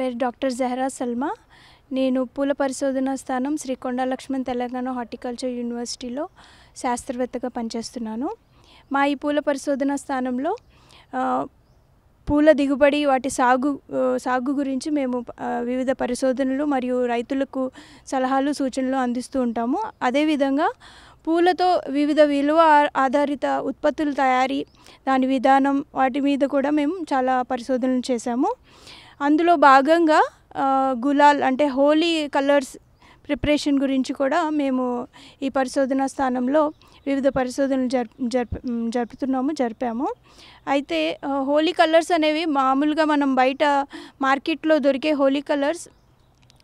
పేరు doctor Jahra Salma. నేను పూల పరిశోధనా స్థానం శ్రీ కొండా లక్ష్మణ్ తెలంగాణ హార్టికల్చర్ యూనివర్సిటీలో శాస్త్రవేత్తగా పనిచేస్తున్నాను. మా ఈ పూల పరిశోధనా స్థానంలో పూల దిగుబడి వాటి సాగు గురించి మేము వివిధ పరిశోధనలు మరియు రైతులకు సలహాలు సూచనలు అందిస్తూ ఉంటాము. అదేవిధంగా పూలతో వివిధ విలువ ఆధారిత ఉత్పత్తుల తయారీ, దాని విధానం, వాటి మీద కూడా మేము చాలా పరిశోధనలు చేశాము. అందులో భాగంగా గులాల్ అంటే హోలీ కలర్స్ ప్రిపరేషన్ గురించి కూడా మేము ఈ పరిశోధనా స్థానంలో వివిధ పరిశోధనలు జరిపాము. అయితే హోలీ కలర్స్ అనేవి మామూలుగా మనం బయట మార్కెట్లో దొరికే హోలీ కలర్స్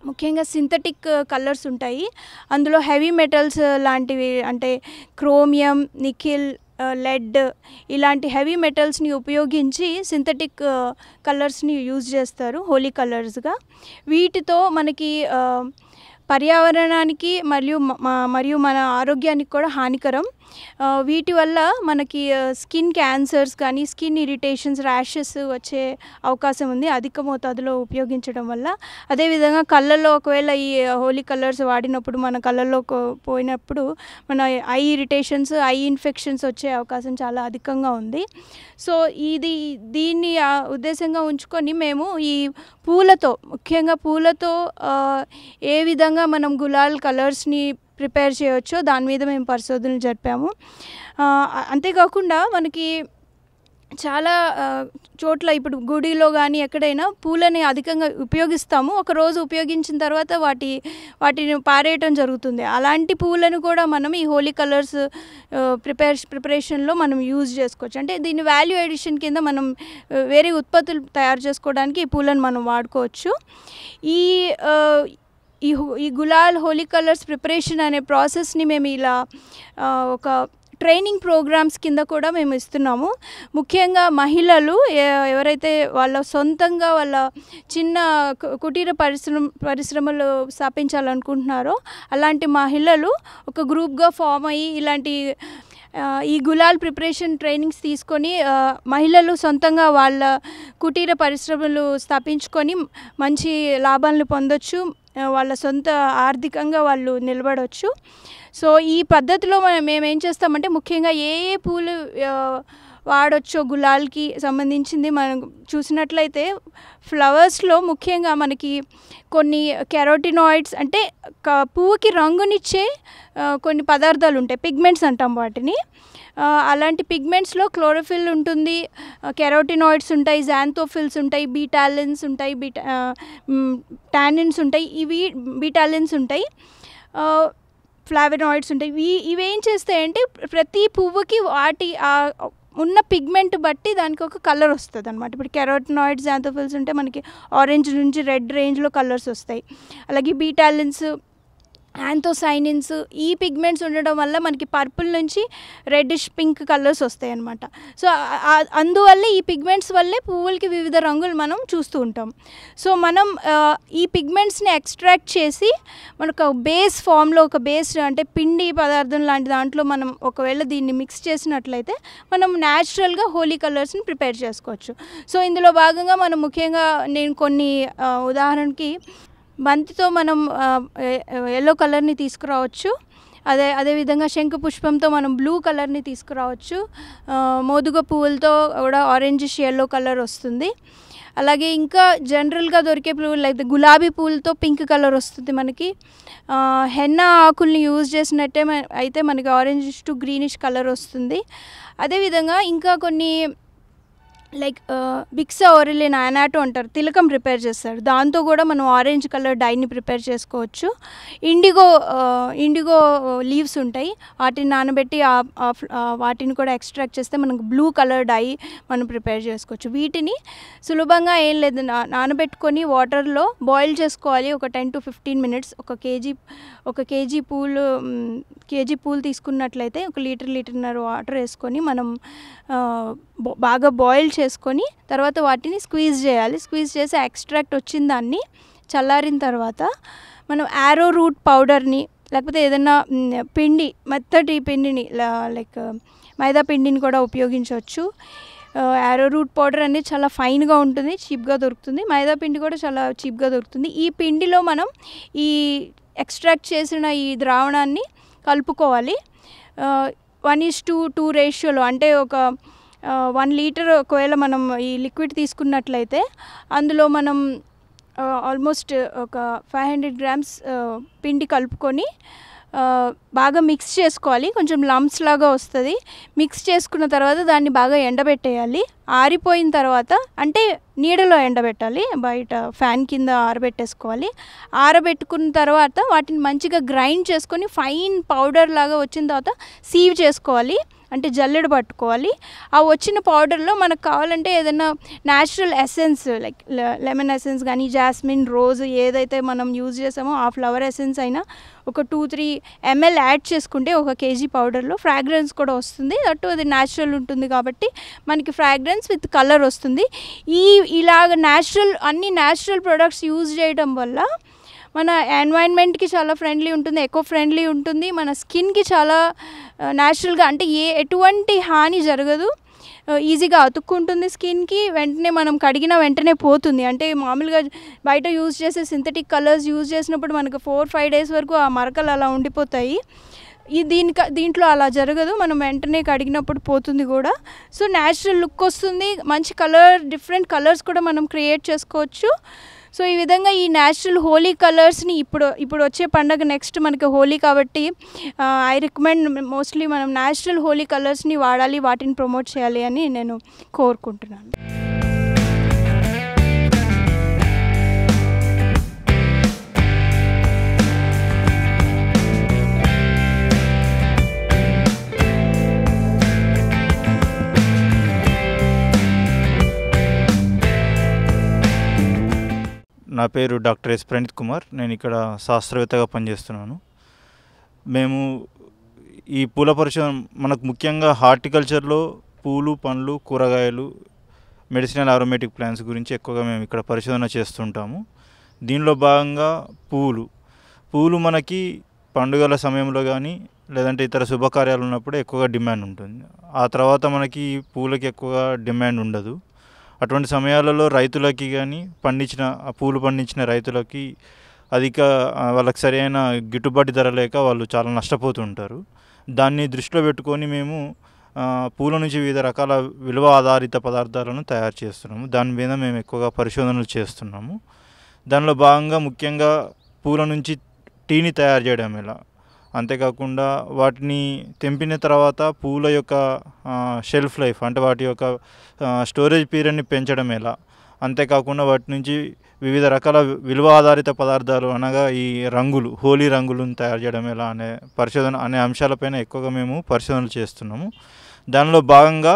ముఖ్యంగా సింథటిక్ కలర్స్ ఉంటాయి. అందులో హెవీ మెటల్స్ లాంటివి అంటే క్రోమియం, నికెల్, లెడ్ ఇలాంటి హెవీ మెటల్స్ని ఉపయోగించి సింథటిక్ కలర్స్ని యూజ్ చేస్తారు హోలీ కలర్స్గా. వీటితో మనకి పర్యావరణానికి మరియు మన ఆరోగ్యానికి కూడా హానికరం. వీటి వల్ల మనకి స్కిన్ క్యాన్సర్స్ కానీ స్కిన్ ఇరిటేషన్స్, ర్యాషెస్ వచ్చే అవకాశం ఉంది అధిక మోతాదులో ఉపయోగించడం వల్ల. అదేవిధంగా కళ్ళల్లో ఒకవేళ ఈ హోలీ కలర్స్ వాడినప్పుడు మన కళ్ళల్లో పోయినప్పుడు మన ఐ ఇరిటేషన్స్, ఐ ఇన్ఫెక్షన్స్ వచ్చే అవకాశం చాలా అధికంగా ఉంది. సో దీన్ని ఉద్దేశంగా ఉంచుకొని మేము ఈ ముఖ్యంగా పూలతో ఏ విధంగా మనం గులాల్ కలర్స్ని ప్రిపేర్ చేయవచ్చో దాని మీద మేము పరిశోధనలు జరిపాము. అంతేకాకుండా మనకి చాలా చోట్ల ఇప్పుడు గుడిలో కానీ ఎక్కడైనా పూలని అధికంగా ఉపయోగిస్తాము. ఒకరోజు ఉపయోగించిన తర్వాత వాటిని పారేయటం జరుగుతుంది. అలాంటి పూలను కూడా మనం ఈ హోలీ కలర్స్ ప్రిపరేషన్లో మనం యూజ్ చేసుకోవచ్చు. అంటే దీన్ని వాల్యూ ఎడిషన్ కింద మనం వేరే ఉత్పత్తులు తయారు చేసుకోవడానికి ఈ పూలను మనం వాడుకోవచ్చు. ఈ గులాల్ హోలీ కలర్స్ ప్రిపరేషన్ అనే ప్రాసెస్ని మేము ఇలా ఒక ట్రైనింగ్ ప్రోగ్రామ్స్ కింద కూడా మేము ఇస్తున్నాము. ముఖ్యంగా మహిళలు ఎవరైతే సొంతంగా వాళ్ళ చిన్న కుటీర పరిశ్రమలు స్థాపించాలనుకుంటున్నారో అలాంటి మహిళలు ఒక గ్రూప్గా ఫామ్ అయ్యి ఈ గులాల్ ప్రిపరేషన్ ట్రైనింగ్స్ తీసుకొని మహిళలు సొంతంగా వాళ్ళ కుటీర పరిశ్రమలు స్థాపించుకొని మంచి లాభాలను పొందొచ్చు, వాళ్ళ సొంత ఆర్థికంగా వాళ్ళు నిలబడవచ్చు. సో ఈ పద్ధతిలో మేమేం చేస్తామంటే ముఖ్యంగా ఏ పూలు వాడొచ్చో గులాల్కి సంబంధించింది మనం చూసినట్లయితే ఫ్లవర్స్లో ముఖ్యంగా మనకి కొన్ని కెరోటినాయిడ్స్ అంటే పువ్వుకి రంగునిచ్చే కొన్ని పదార్థాలు ఉంటాయి, పిగ్మెంట్స్ అంటాం వాటిని. అలాంటి పిగ్మెంట్స్లో క్లోరోఫిల్ ఉంటుంది, కెరోటినాయిడ్స్ ఉంటాయి, జాంతోఫిల్స్ ఉంటాయి, బీటాలిన్స్ ఉంటాయి, టానిన్స్ ఉంటాయి, బీటాలిన్స్ ఉంటాయి, ఫ్లావెనాయిడ్స్ ఉంటాయి. ఇవేం చేస్తాయంటే ప్రతి పువ్వుకి వాటి ఉన్న పిగ్మెంట్ బట్టి దానికి ఒక కలర్ వస్తుంది అనమాట. ఇప్పుడు కెరోటినాయిడ్స్, జాంతోఫిల్స్ ఉంటే మనకి ఆరెంజ్ నుంచి రెడ్ రేంజ్లో కలర్స్ వస్తాయి. అలాగే బీటాలిన్స్, యాంథోసైనిన్స్ ఈ పిగ్మెంట్స్ ఉండడం వల్ల మనకి పర్పుల్ నుంచి రెడ్డిష్ పింక్ కలర్స్ వస్తాయి అన్నమాట. సో అందువల్ల ఈ పిగ్మెంట్స్ వల్లే పువ్వులకి వివిధ రంగులు మనం చూస్తూ ఉంటాం. సో మనం ఈ పిగ్మెంట్స్ని ఎక్స్ట్రాక్ట్ చేసి మనకు బేస్ ఫామ్లో ఒక బేస్ అంటే పిండి పదార్థం లాంటి దాంట్లో మనం ఒకవేళ దీన్ని మిక్స్ చేసినట్లయితే మనం న్యాచురల్గా హోలీ కలర్స్ని ప్రిపేర్ చేసుకోవచ్చు. సో ఇందులో భాగంగా మనం ముఖ్యంగా నేను కొన్ని ఉదాహరణకి బంతితో మనం ఎల్లో కలర్ని తీసుకురావచ్చు. అదేవిధంగా శంకు పుష్పంతో మనం బ్లూ కలర్ని తీసుకురావచ్చు. మోదుగ పువ్వులతో కూడా ఆరెంజిష్ ఎల్లో కలర్ వస్తుంది. అలాగే ఇంకా జనరల్గా దొరికే పువ్వులు అయితే గులాబీ పూలతో పింక్ కలర్ వస్తుంది మనకి. హెన్నా ఆకుల్ని యూజ్ చేసినట్టే అయితే మనకి ఆరెంజిష్ టు గ్రీనిష్ కలర్ వస్తుంది. అదేవిధంగా ఇంకా కొన్ని లైక్ బిక్సా ఓరిలిన్ అనాటో అంటారు, తిలకం ప్రిపేర్ చేస్తారు, దాంతో కూడా మనం ఆరెంజ్ కలర్ డైని ప్రిపేర్ చేసుకోవచ్చు. ఇండిగో లీవ్స్ ఉంటాయి, వాటిని నానబెట్టి వాటిని కూడా ఎక్స్ట్రాక్ట్ చేస్తే మనకు బ్లూ కలర్ డై మనం ప్రిపేర్ చేసుకోవచ్చు. వీటిని సులభంగా ఏం లేదు, నానబెట్టుకొని వాటర్లో బాయిల్ చేసుకోవాలి ఒక 10 to 15 minutes. ఒక కేజీ పూలు తీసుకున్నట్లయితే 1 లీటర్న్నర వాటర్ వేసుకొని మనం బాగా బాయిల్ చేసుకొని తర్వాత వాటిని స్క్వీజ్ చేయాలి. స్క్వీజ్ చేసి ఎక్స్ట్రాక్ట్ వచ్చిన దాన్ని చల్లారిన తర్వాత మనం యారో రూట్ పౌడర్ని లేకపోతే ఏదైనా మెత్తటి పిండిని లైక్ మైదా పిండిని కూడా ఉపయోగించవచ్చు. యారో రూట్ పౌడర్ అనేది చాలా ఫైన్గా ఉంటుంది, చీప్గా దొరుకుతుంది. మైదా పిండి కూడా చాలా చీప్గా దొరుకుతుంది. ఈ పిండిలో మనం ఈ ఎక్స్ట్రాక్ట్ చేసిన ఈ ద్రావణాన్ని కలుపుకోవాలి. 1:2 రేషియోలో, అంటే ఒక 1 లీటర్ ఒకవేళ మనం ఈ లిక్విడ్ తీసుకున్నట్లయితే అందులో మనం ఆల్మోస్ట్ ఒక 500 గ్రామ్స్ పిండి కలుపుకొని బాగా మిక్స్ చేసుకోవాలి. కొంచెం లంప్స్ లాగా వస్తుంది. మిక్స్ చేసుకున్న తర్వాత దాన్ని బాగా ఎండబెట్టేయాలి. ఆరిపోయిన తర్వాత, అంటే నీడలో ఎండబెట్టాలి, బయట ఫ్యాన్ కింద ఆరబెట్టేసుకోవాలి. ఆరబెట్టుకున్న తర్వాత వాటిని మంచిగా గ్రైండ్ చేసుకొని ఫైన్ పౌడర్ లాగా వచ్చిన తర్వాత సీవ్ చేసుకోవాలి, అంటే జల్లెడ పట్టుకోవాలి. ఆ వచ్చిన పౌడర్లో మనకు కావాలంటే ఏదైనా natural essence like lemon essence కానీ, జాస్మిన్, రోజ్ ఏదైతే మనం యూజ్ చేసామో ఆ ఫ్లవర్ ఎసెన్స్ అయినా ఒక 2-3 ml యాడ్ చేసుకుంటే 1 kg పౌడర్లో ఫ్రాగ్రెన్స్ కూడా వస్తుంది. అటు అది న్యాచురల్ ఉంటుంది కాబట్టి మనకి ఫ్రాగ్రెన్స్ విత్ కలర్ వస్తుంది. ఇలాగ అన్ని న్యాచురల్ ప్రొడక్ట్స్ యూజ్ చేయడం వల్ల మన ఎన్వైరన్మెంట్కి చాలా ఫ్రెండ్లీ ఉంటుంది, ఎకో ఫ్రెండ్లీ ఉంటుంది. మన స్కిన్కి చాలా న్యాచురల్గా, అంటే ఎటువంటి హాని జరగదు, ఈజీగా అతుక్కుంటుంది స్కిన్కి. వెంటనే మనం కడిగిన వెంటనే పోతుంది. అంటే మామూలుగా బయట యూజ్ చేసే సింథటిక్ కలర్స్ యూజ్ చేసినప్పుడు మనకు 4-5 డేస్ వరకు ఆ మరకలు అలా ఉండిపోతాయి. దీంట్లో అలా జరగదు, మనం వెంటనే కడిగినప్పుడు పోతుంది కూడా. సో న్యాచురల్ లుక్ వస్తుంది, మంచి డిఫరెంట్ కలర్స్ కూడా మనం క్రియేట్ చేసుకోవచ్చు. సో ఈ విధంగా ఈ న్యాచురల్ హోలీ కలర్స్ని ఇప్పుడు వచ్చే పండగ నెక్స్ట్ మనకి హోలీ కాబట్టి ఐ రికమెండ్ మోస్ట్లీ మనం న్యాచురల్ హోలీ కలర్స్ని వాడాలి, వాటిని ప్రమోట్ చేయాలి అని నేను కోరుకుంటున్నాను. నా పేరు డాక్టర్ ఎస్ ప్రణీత్ కుమార్. నేను ఇక్కడ శాస్త్రవేత్తగా పనిచేస్తున్నాను. మేము ఈ పూల పరిశోధన, మనకు ముఖ్యంగా హార్టికల్చర్లో పూలు, పండ్లు, కూరగాయలు, మెడిసినల్ ఆరోమేటిక్ ప్లాంట్స్ గురించి ఎక్కువగా మేము ఇక్కడ పరిశోధన చేస్తుంటాము. దీనిలో భాగంగా పూలు మనకి పండుగల సమయంలో కానీ లేదంటే ఇతర శుభకార్యాలు ఉన్నప్పుడు ఎక్కువగా డిమాండ్ ఉంటుంది. ఆ తర్వాత మనకి పూలకి ఎక్కువగా డిమాండ్ ఉండదు. అటువంటి సమయాలలో రైతులకి కానీ పూలు పండించిన రైతులకి వాళ్ళకి సరైన గిట్టుబాటు ధర లేక వాళ్ళు చాలా నష్టపోతుంటారు. దాన్ని దృష్టిలో పెట్టుకొని మేము పూల నుంచి వివిధ రకాల విలువ ఆధారిత పదార్థాలను తయారు చేస్తున్నాము. దాని మీద మేము ఎక్కువగా పరిశోధనలు చేస్తున్నాము. దానిలో భాగంగా ముఖ్యంగా పూల నుంచి టీని తయారు చేయడం ఎలా, అంతేకాకుండా వాటిని తెంపిన తర్వాత పూల యొక్క షెల్ఫ్ లైఫ్, అంటే వాటి యొక్క స్టోరేజ్ పీరియడ్ని పెంచడం ఎలా, అంతేకాకుండా వాటి నుంచి వివిధ రకాల విలువ ఆధారిత పదార్థాలు అనగా ఈ హోలీ రంగులను తయారు చేయడం ఎలా అనే అంశాలపైన ఎక్కువగా మేము పరిశోధనలు చేస్తున్నాము. దానిలో భాగంగా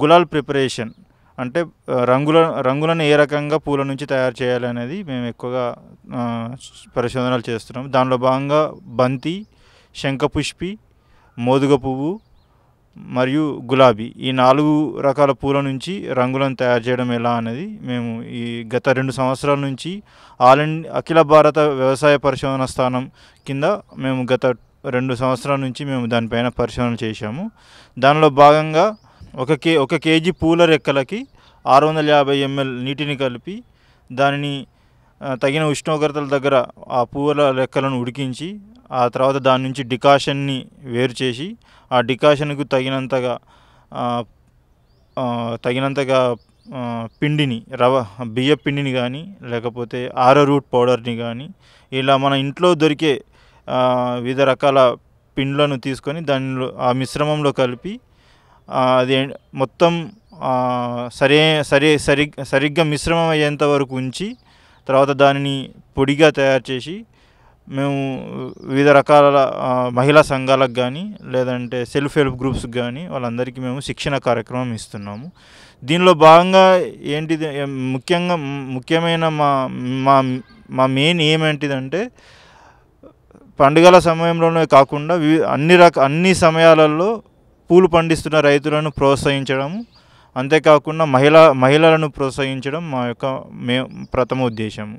గులాల్ ప్రిపరేషన్, అంటే రంగులను ఏ రకంగా పూల నుంచి తయారు చేయాలి అనేది మేము ఎక్కువగా పరిశోధనలు చేస్తున్నాము. దానిలో భాగంగా బంతి, శంఖపుష్పి, మోదుగ పువ్వు మరియు గులాబీ, ఈ 4 రకాల పూల నుంచి రంగులను తయారు చేయడం ఎలా అనేది మేము ఈ గత 2 సంవత్సరాల నుంచి అఖిల భారత వ్యవసాయ పరిశోధన స్థానం కింద మేము గత 2 సంవత్సరాల నుంచి మేము దానిపైన పరిశోధన చేశాము. దానిలో భాగంగా 1 kg పూల రెక్కలకి 650 ml నీటిని కలిపి దానిని తగిన ఉష్ణోగ్రతల దగ్గర ఆ పూల రెక్కలను ఉడికించి ఆ తర్వాత దాని నుంచి డికాషన్ని వేరు చేసి ఆ డికాషన్కు తగినంతగా పిండిని బియ్య పిండిని కానీ లేకపోతే ఆరో రూట్ పౌడర్ని కానీ ఇలా మన ఇంట్లో దొరికే వివిధ రకాల పిండ్లను తీసుకొని దానిలో ఆ మిశ్రమంలో కలిపి అది మొత్తం సరిగ్గా మిశ్రమం అయ్యేంత వరకు ఉంచి తర్వాత దానిని పొడిగా తయారు చేసి మేము వివిధ రకాల మహిళా సంఘాలకు కానీ లేదంటే సెల్ఫ్ హెల్ప్ గ్రూప్స్కి కానీ వాళ్ళందరికీ మేము శిక్షణ కార్యక్రమం ఇస్తున్నాము. దీనిలో భాగంగా ముఖ్యమైన మా మెయిన్ ఏమేంటిదంటే పండుగల సమయంలోనే కాకుండా అన్ని సమయాలలో పూలు పండిస్తున్న రైతులను ప్రోత్సహించడము, అంతేకాకుండా మహిళలను ప్రోత్సహించడం మా యొక్క ప్రథమ ఉద్దేశము.